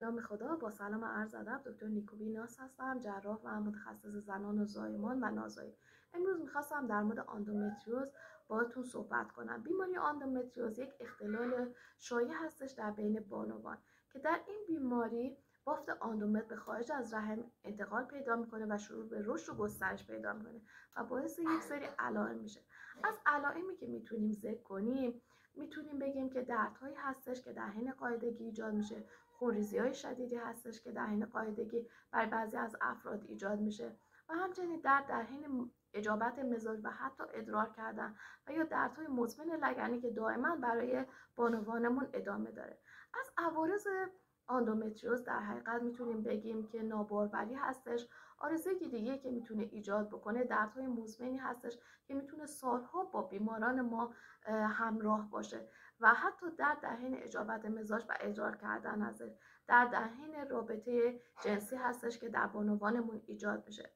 نام خدا. با سلام و عرض ادب، دکتر نیکوبی ناز هستم، جراح و متخصص زنان و زایمان و نازایی. امروز میخواستم در مورد آندومتریوز باهاتون صحبت کنم. بیماری آندومتریوز یک اختلال شایع هستش در بین بانوان که در این بیماری بافت آندومتر به خارج از رحم انتقال پیدا میکنه و شروع به رشد و گسترش پیدا میکنه و باعث یک سری علائم میشه. از علائمی که میتونیم ذکر کنیم میتونیم بگیم که دردهایی هستش که در حین قاعدگی ایجاد میشه، خونریزی‌های شدیدی هستش که در حین قاعدگی برای بعضی از افراد ایجاد میشه و همچنین درد در حین اجابت مزاج و حتی ادرار کردن و یا دردهای مزمن لگنی که دائما برای بانوانمون ادامه داره. از عوارض آندومتریوز در حقیقت میتونیم بگیم که ناباروری هستش. آرزوی دیگه که میتونه ایجاد بکنه دردهای مزمنی هستش که میتونه سالها با بیماران ما همراه باشه و حتی در حین اجابت مزاج و ادرار کردن هستش. در حین رابطه جنسی هستش که در بانوانمون ایجاد میشه.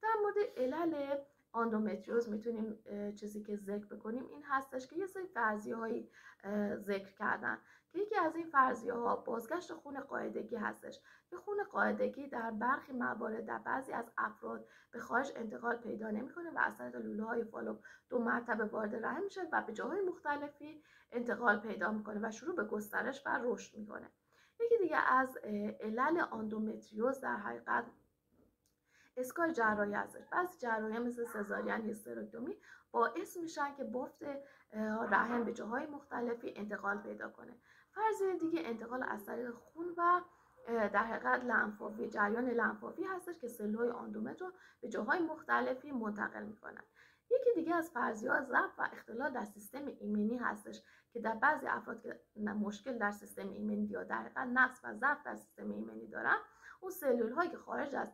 در مورد علل آندومتریوز میتونیم چیزی که ذکر بکنیم این هستش که یه سری فرضیه‌هایی ذکر کردن که یکی از این فرضیه‌ها بازگشت خون قاعدگی هستش که خون قاعدگی در برخی موارد در بعضی از افراد به خارج انتقال پیدا نمی‌کنه و از طریق لوله‌های فالوپ 2 مرتبه وارد رحم میشه و به جاهای مختلفی انتقال پیدا می‌کنه و شروع به گسترش و رشد می‌کنه. یکی دیگه از علل آندومتریوز در حقیقت اسکای جراحی هستش. بعضی جراحی مثل سزارین هیسترکتومی باعث میشن که بافت رحم به جاهای مختلفی انتقال پیدا کنه. فرضیه دیگه انتقال از طریق خون و در حقیقت لنفاوی، جریان لنفاوی هستش که سلولهای آندومتر رو به جاهای مختلفی منتقل میکنن. یکی دیگه از فرضیه‌ها ضعف و اختلال در سیستم ایمنی هستش که در بعضی افراد که مشکل در سیستم ایمنی یا در حقیقت نقص و ضعف در سیستم ایمنی دارن، اون سلول هایی که خارج از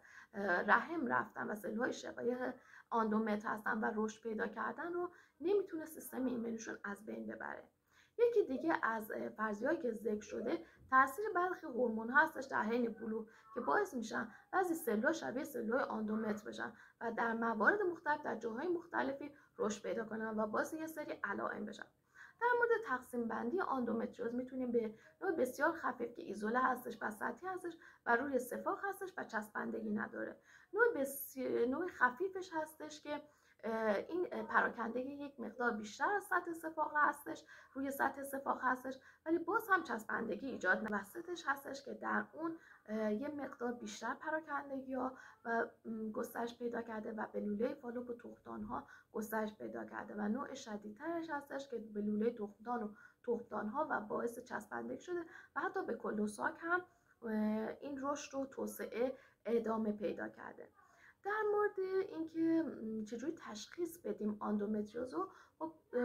رحم رفتن و سلول های شبیه آندومتر هستن و رشد پیدا کردن رو نمیتونه سیستم ایمنیشون از بین ببره. یکی دیگه از فرضیه‌هایی که ذکر شده تاثیر برخی هورمون ها هستش در حین بلوغ که باعث میشن بعضی سلول شبیه سلول آندومتر بشن و در موارد مختلف در جاهای مختلفی رشد پیدا کنن و باعث یه سری علائم بشن. در مورد تقسیم بندی آندومتریوز میتونیم به نوع بسیار خفیف که ایزوله هستش و سطحی هستش و روی سفاق هستش و چسبندگی نداره. نوع خفیفش هستش که این پراکندگی یک مقدار بیشتر از سطح سفاق هستش، روی سطح سفاق هستش، ولی باز هم چسبندگی ایجاد وسطش هستش که در اون یه مقدار بیشتر پراکندگی ها و گسترش پیدا کرده و به لوله فالوپ و تخمدان ها گسترش پیدا کرده و نوع شدیدترش هستش که به لوله تخمدان و تخمدان ها و باعث چسبندگی شده و حتی به کل و ساک هم این رشد و توسعه ادامه پیدا کرده. در مورد اینکه چجوری تشخیص بدیم آندومتریوز رو،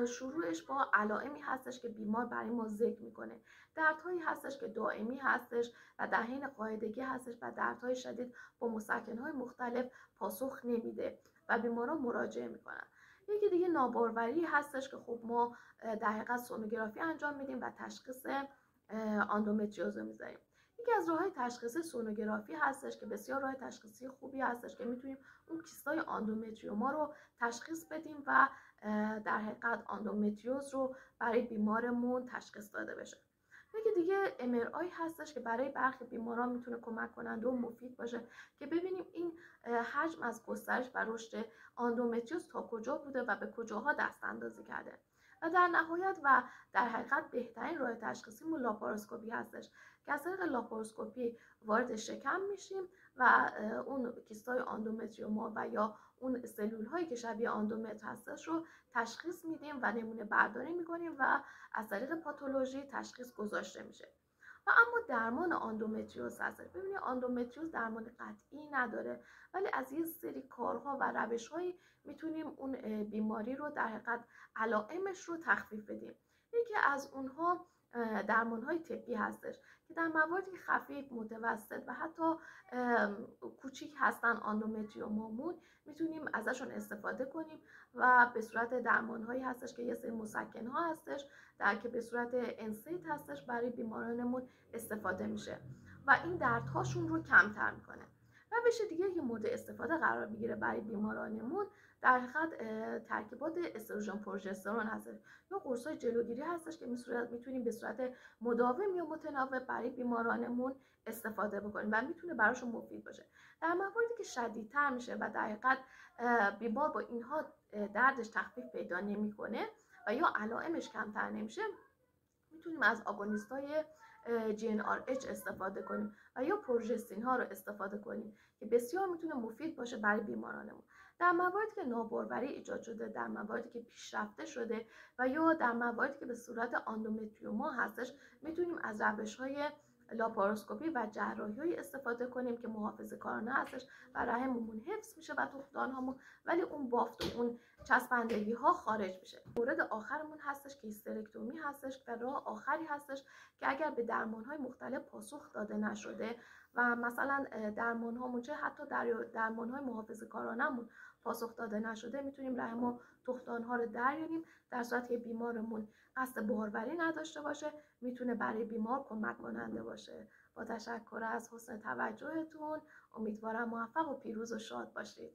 شروعش با علائمی هستش که بیمار برای ما ذکر میکنه. دردهایی هستش که دائمی هستش و در حین قاعدگی هستش و دردهای شدید با مسکنهای مختلف پاسخ نمیده و بیماران مراجعه میکنن. یکی دیگه ناباروری هستش که خب ما در حقیقت سونوگرافی انجام میدیم و تشخیص آندومتریوز رو میذاریم. یکی از راه‌های تشخیصی سونوگرافی هستش که بسیار راه تشخیصی خوبی هستش که میتونیم اون کیستای آندومتریوما رو تشخیص بدیم و در حقیقت آندومتریوز رو برای بیمارمون تشخیص داده بشه. یکی دیگه MRI هستش که برای برخی بیماران میتونه کمک کننده و مفید باشه که ببینیم این حجم از گسترش و رشد آندومتریوز تا کجا بوده و به کجاها دست اندازی کرده. و در نهایت و در حقیقت بهترین راه تشخیصیمون لاپاروسکوپی هستش که از طریق لاپاروسکوپی وارد شکم میشیم و اون کیستای آندومتریوما و یا اون سلول هایی که شبیه آندومتر هستش رو تشخیص میدیم و نمونه برداری میکنیم و از طریق پاتولوژی تشخیص گذاشته میشه. و اما درمان آندومتریوز هست. ببینید آندومتریوز درمان قطعی نداره، ولی از یه سری کارها و روش‌هایی میتونیم اون بیماری رو در حقیقت علائمش رو تخفیف بدیم. یکی از اونها درمان‌های طبی هستش که در مواردی خفیف، متوسط و حتی کوچیک هستن آندومتریومامون میتونیم ازشون استفاده کنیم و به صورت درمان‌هایی هستش که یه سری مسکن‌ها هستش که به صورت انسیت هستش برای بیمارانمون استفاده میشه و این دردهاشون رو کمتر میکنه. روش دیگه که مورد استفاده قرار میگیره برای بیمارانمون در حقیقت ترکیبات استروژن پروژسترون هستش یا قرص‌های جلوگیری هستش که میتونیم به صورت مداوم یا متناوب برای بیمارانمون استفاده بکنیم و میتونه براشون مفید باشه. در مواردی که شدیدتر میشه و در حقیقت بیمار با اینها دردش تخفیف پیدا نمیکنه و یا علائمش کمتر نمیشه، میتونیم از آگونیست‌های GnRH استفاده کنیم و یا پروژستین ها رو استفاده کنیم که بسیار میتونه مفید باشه برای بیمارانمون. در مواردی که ناباروری ایجاد شده، در مواردی که پیشرفته شده و یا در مواردی که به صورت آندومتریوما هستش، میتونیم از روش‌های لاپاروسکوپی و جراحی استفاده کنیم که محافظه‌کارانه هستش و رحممون حفظ میشه و تخمدان‌هامون، ولی اون بافت و اون چسبندگی ها خارج میشه. مورد آخرمون هستش که هیسترکتومی هستش و راه آخری هستش که اگر به درمان‌های مختلف پاسخ داده نشده و مثلا درمان‌هامون چه حتی درمان‌های محافظه‌کارانه‌مون پاسخ داده نشده، میتونیم رحم و تخمدان‌ها رو دریانیم. در صورتی که بیمارمون قصد باروری نداشته باشه، میتونه برای بیمار کمک کننده باشه. با تشکر از حسن توجهتون، امیدوارم موفق و پیروز و شاد باشید.